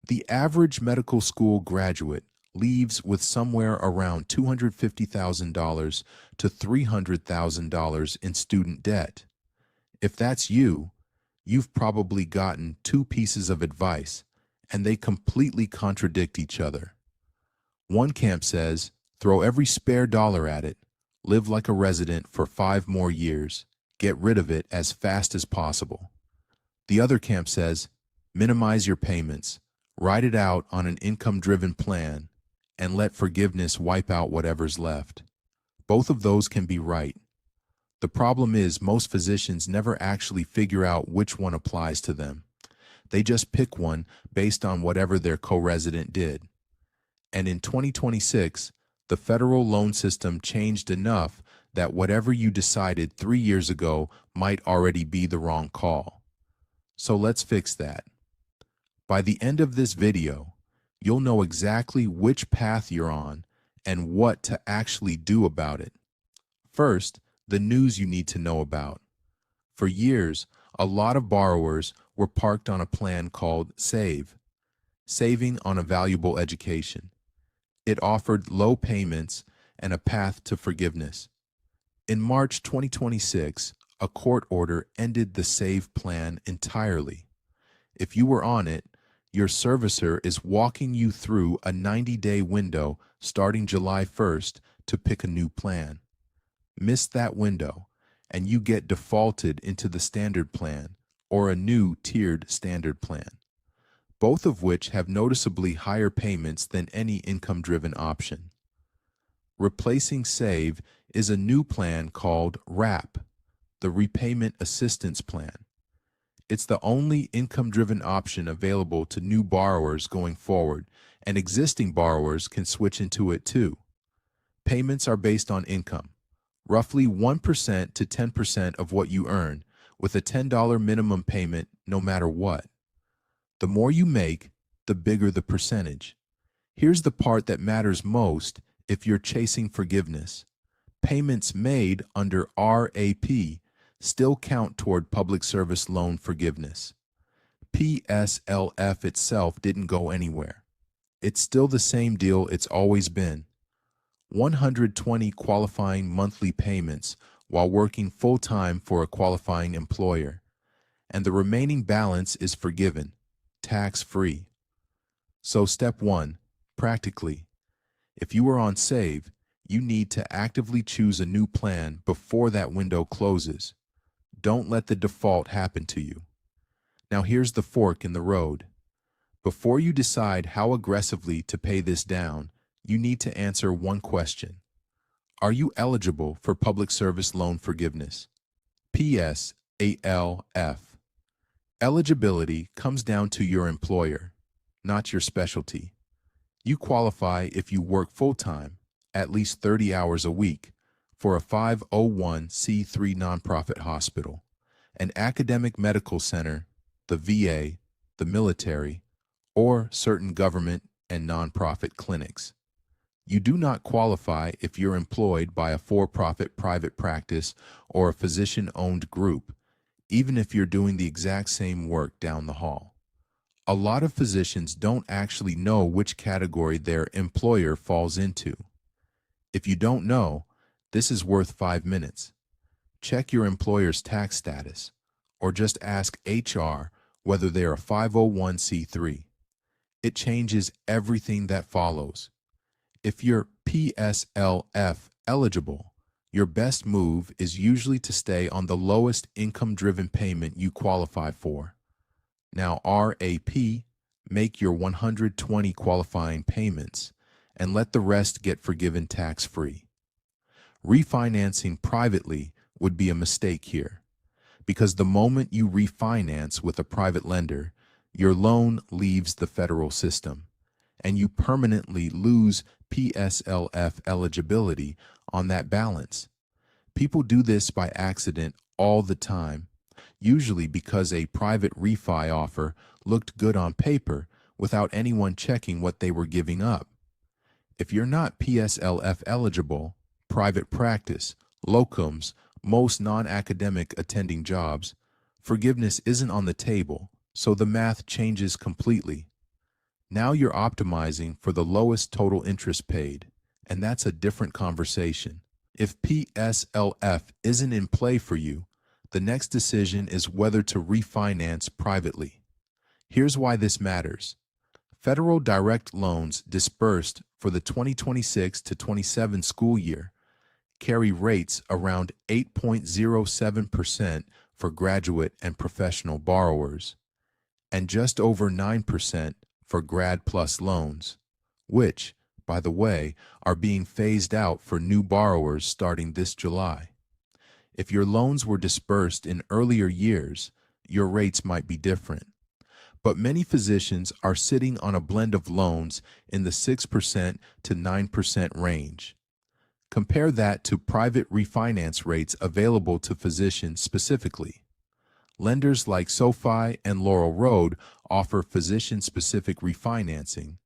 The average medical school graduate leaves with somewhere around $250,000 to $300,000 in student debt. If that's you, you've probably gotten two pieces of advice, and they completely contradict each other. One camp says, throw every spare dollar at it, live like a resident for 5 more years, get rid of it as fast as possible. The other camp says, minimize your payments, ride it out on an income-driven plan, and let forgiveness wipe out whatever's left. Both of those can be right. The problem is most physicians never actually figure out which one applies to them. They just pick one based on whatever their co-resident did. And in 2026, the federal loan system changed enough that whatever you decided 3 years ago might already be the wrong call. So let's fix that. By the end of this video, you'll know exactly which path you're on and what to actually do about it. First, the news you need to know about. For years, a lot of borrowers were parked on a plan called SAVE, Saving on a Valuable Education. It offered low payments and a path to forgiveness. In March 2026, a court order ended the SAVE plan entirely. If you were on it, your servicer is walking you through a 90-day window starting July 1st to pick a new plan. Miss that window, and you get defaulted into the standard plan or a new tiered standard plan, both of which have noticeably higher payments than any income-driven option. Replacing SAVE is a new plan called RAP, the Repayment Assistance Plan. It's the only income-driven option available to new borrowers going forward, and existing borrowers can switch into it too. Payments are based on income, roughly 1% to 10% of what you earn, with a $10 minimum payment no matter what. The more you make, the bigger the percentage. Here's the part that matters most if you're chasing forgiveness. Payments made under RAP still count toward public service loan forgiveness. PSLF itself didn't go anywhere. It's still the same deal it's always been. 120 qualifying monthly payments while working full-time for a qualifying employer. And the remaining balance is forgiven, tax-free. So step 1, practically, if you are on SAVE, you need to actively choose a new plan before that window closes. Don't let the default happen to you. Now here's the fork in the road. Before you decide how aggressively to pay this down, you need to answer one question. Are you eligible for public service loan forgiveness? PSLF. Eligibility comes down to your employer, not your specialty. You qualify if you work full-time, at least 30 hours a week, for a 501c3 nonprofit hospital, an academic medical center, the VA, the military, or certain government and nonprofit clinics. You do not qualify if you're employed by a for-profit private practice or a physician-owned group, even if you're doing the exact same work down the hall. A lot of physicians don't actually know which category their employer falls into. If you don't know, this is worth 5 minutes. Check your employer's tax status, or just ask HR whether they're a 501c3. It changes everything that follows. If you're PSLF eligible, your best move is usually to stay on the lowest income-driven payment you qualify for. Now RAP, make your 120 qualifying payments and let the rest get forgiven tax-free. Refinancing privately would be a mistake here, because the moment you refinance with a private lender, your loan leaves the federal system, and you permanently lose PSLF eligibility on that balance. People do this by accident all the time, usually because a private refi offer looked good on paper without anyone checking what they were giving up. If you're not PSLF eligible, private practice, locums, most non-academic attending jobs, forgiveness isn't on the table, so the math changes completely. Now you're optimizing for the lowest total interest paid, and that's a different conversation. If PSLF isn't in play for you, the next decision is whether to refinance privately. Here's why this matters. Federal direct loans disbursed for the 2026 to 27 school year carry rates around 8.07% for graduate and professional borrowers, and just over 9% for Grad Plus loans, which, by the way, are being phased out for new borrowers starting this July. If your loans were disbursed in earlier years, your rates might be different. But many physicians are sitting on a blend of loans in the 6% to 9% range. Compare that to private refinance rates available to physicians specifically. Lenders like SoFi and Laurel Road offer physician-specific refinancing,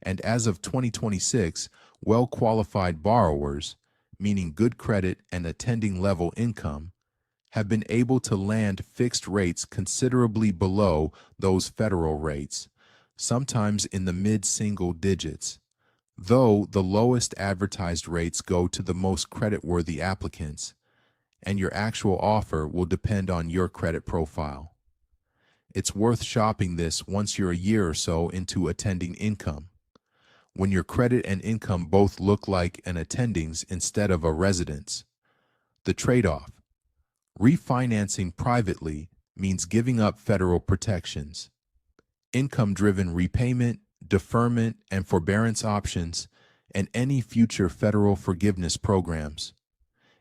and as of 2026, well-qualified borrowers, meaning good credit and attending level income, have been able to land fixed rates considerably below those federal rates, sometimes in the mid-single digits, though the lowest advertised rates go to the most creditworthy applicants, and your actual offer will depend on your credit profile. It's worth shopping this once you're a year or so into attending income, when your credit and income both look like an attendings instead of a residence. The trade-off: refinancing privately means giving up federal protections, income-driven repayment, deferment, and forbearance options, and any future federal forgiveness programs.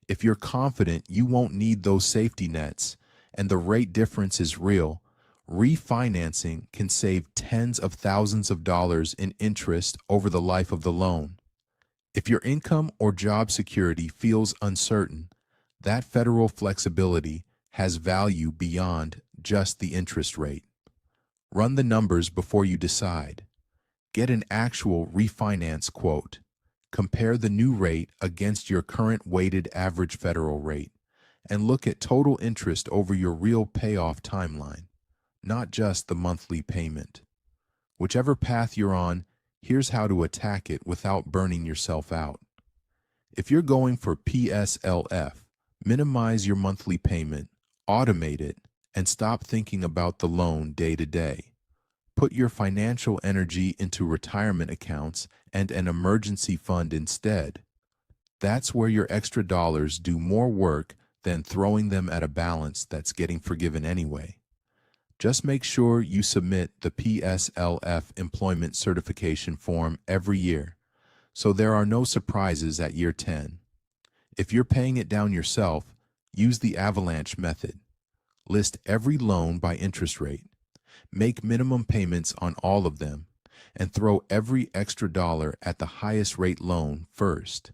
If you're confident you won't need those safety nets and the rate difference is real, refinancing can save tens of thousands of dollars in interest over the life of the loan. If your income or job security feels uncertain, that federal flexibility has value beyond just the interest rate. Run the numbers before you decide. Get an actual refinance quote. Compare the new rate against your current weighted average federal rate, and look at total interest over your real payoff timeline, not just the monthly payment. Whichever path you're on, here's how to attack it without burning yourself out. If you're going for PSLF, minimize your monthly payment, automate it, and stop thinking about the loan day to day. Put your financial energy into retirement accounts and an emergency fund instead. That's where your extra dollars do more work than throwing them at a balance that's getting forgiven anyway. Just make sure you submit the PSLF employment certification form every year, so there are no surprises at year 10. If you're paying it down yourself, use the avalanche method. List every loan by interest rate. Make minimum payments on all of them, and throw every extra dollar at the highest rate loan first.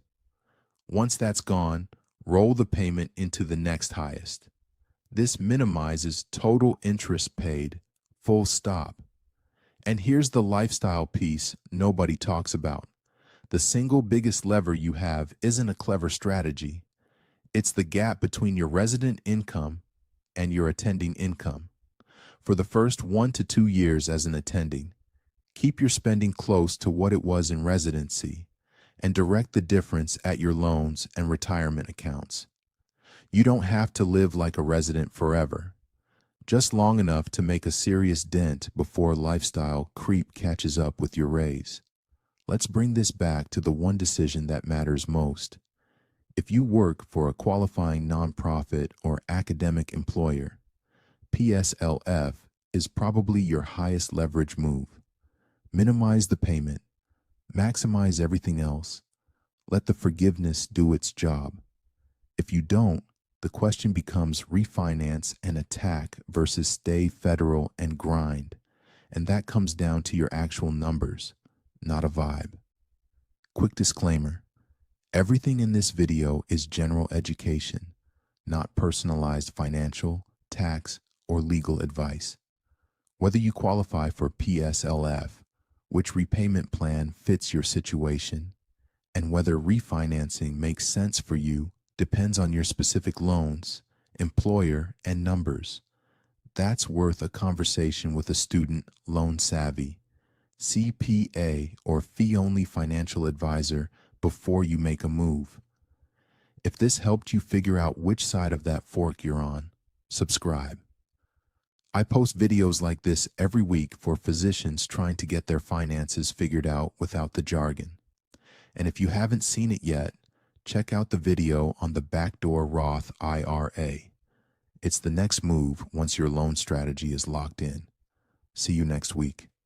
Once that's gone, roll the payment into the next highest. This minimizes total interest paid, full stop. And here's the lifestyle piece nobody talks about. The single biggest lever you have isn't a clever strategy. It's the gap between your resident income and your attending income. For the first 1 to 2 years as an attending, keep your spending close to what it was in residency and direct the difference at your loans and retirement accounts. You don't have to live like a resident forever, just long enough to make a serious dent before lifestyle creep catches up with your raise. Let's bring this back to the one decision that matters most. If you work for a qualifying nonprofit or academic employer, PSLF is probably your highest leverage move. Minimize the payment, maximize everything else, let the forgiveness do its job. If you don't, the question becomes refinance and attack versus stay federal and grind, and that comes down to your actual numbers, not a vibe. Quick disclaimer: everything in this video is general education, not personalized financial, tax, or legal advice. Whether you qualify for PSLF, which repayment plan fits your situation, and whether refinancing makes sense for you depends on your specific loans, employer, and numbers. That's worth a conversation with a student loan savvy. CPA, or fee-only financial advisor before you make a move. If this helped you figure out which side of that fork you're on, subscribe. I post videos like this every week for physicians trying to get their finances figured out without the jargon. And if you haven't seen it yet, check out the video on the backdoor Roth IRA. It's the next move once your loan strategy is locked in. See you next week.